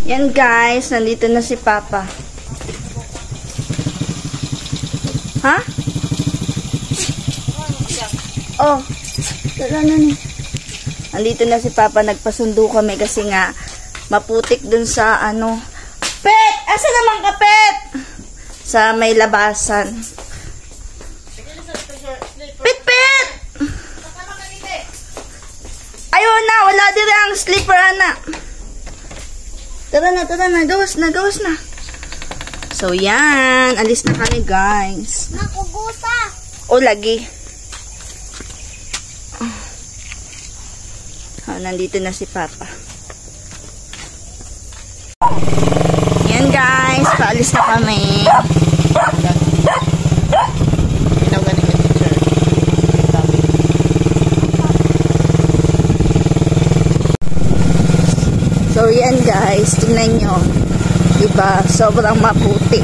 Yan guys, nandito na si Papa. Ha? Oh, tara na ni. Nandito na si Papa, nagpasundo kami kasi nga maputik dun sa ano. Pet! Asa naman ka, Pet? Sa may labasan. Pet, Pet! Ayaw na, wala din ang slipper, anak. Tara na, gawas na. So, yan. Alis na kami, guys. Nakuguta. O, lagi. Oh, nandito na si Papa. Yan, guys. Paalis na kami. So, yan guys, tingnan nyo. Diba, sobrang maputi.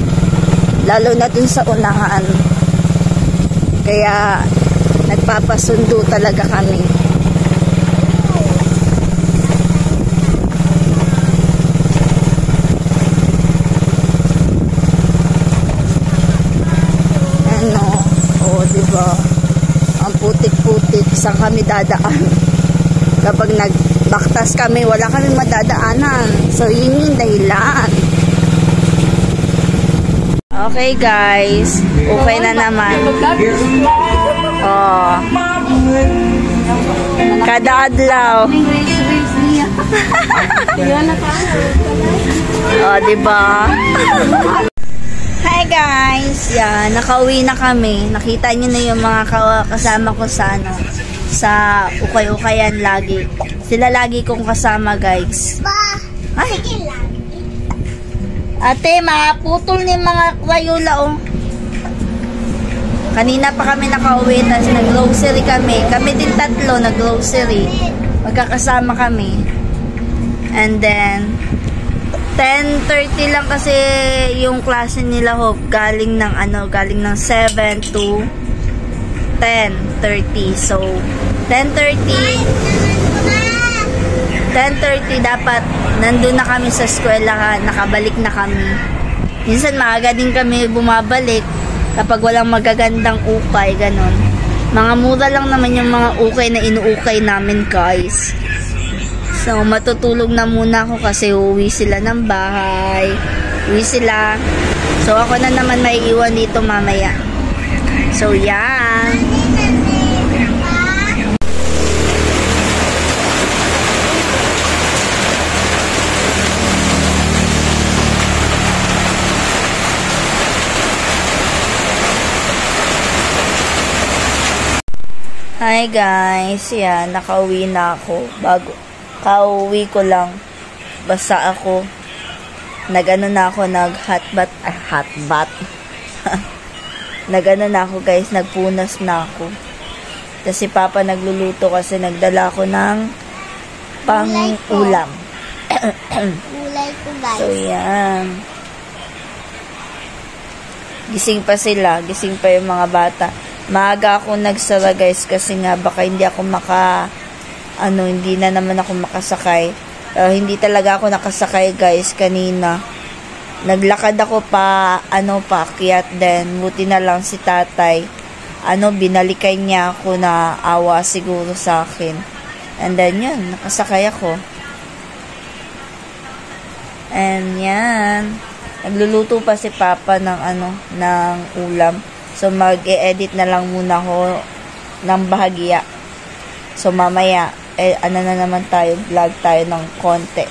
Lalo na dun sa unahan. Kaya, nagpapasundo talaga kami. Ano, oh, diba, ang putik-putik. Saan kami dadaan? Kapag nagbaktas kami, wala kami madadaanan. So, yun yung dahilan. Okay, guys. Okay na naman. Oh. Kada adlaw. Oh, diba? Hi, guys. Yan, nakauwi na kami. Nakita nyo na yung mga kasama ko sa ano. Sa ukay-ukayan lagi. Sila lagi kong kasama, guys. Ay. Ate, maputol ni mga wayula, oh. Kanina pa kami nakauwi, tapos nag-grocery kami. Kami din tatlo, nag-grocery. Magkakasama kami. And then, 10:30 lang kasi yung klase nila, Hope. Galing ng 7 to 10:30. So, 10:30 dapat nandun na kami sa eskwela, nakabalik na kami. Minsan maaga din kami bumabalik kapag walang magagandang ukay, ganon. Mga mura lang naman yung mga ukay na inuukay namin, guys. So, matutulog na muna ako kasi uuwi sila ng bahay. Uwi sila. So, ako na naman may iwan dito mamaya. So, yan. Hi guys, yan, nakauwi na ako. Kauwi ko lang, basta ako, nag-hot bath. Nag-ano na ako, guys, nagpunas na ako. Kasi Papa nagluluto kasi nagdala ako ng pang-ulam. Mulay ko, guys. So, yan. Gising pa sila, gising pa yung mga bata. Maaga ako nagsara, guys, kasi nga baka hindi ako hindi na naman ako makasakay. Hindi talaga ako nakasakay, guys, kanina. Naglakad ako paakyat din. Buti na lang si tatay. Binalikay niya ako na awa siguro sa akin. And then, yun, nakasakay ako. And yan. Nagluluto pa si Papa ng ulam. So, mag-e-edit na lang muna ako ng bahagya. So, mamaya, na naman tayo, vlog tayo ng konti.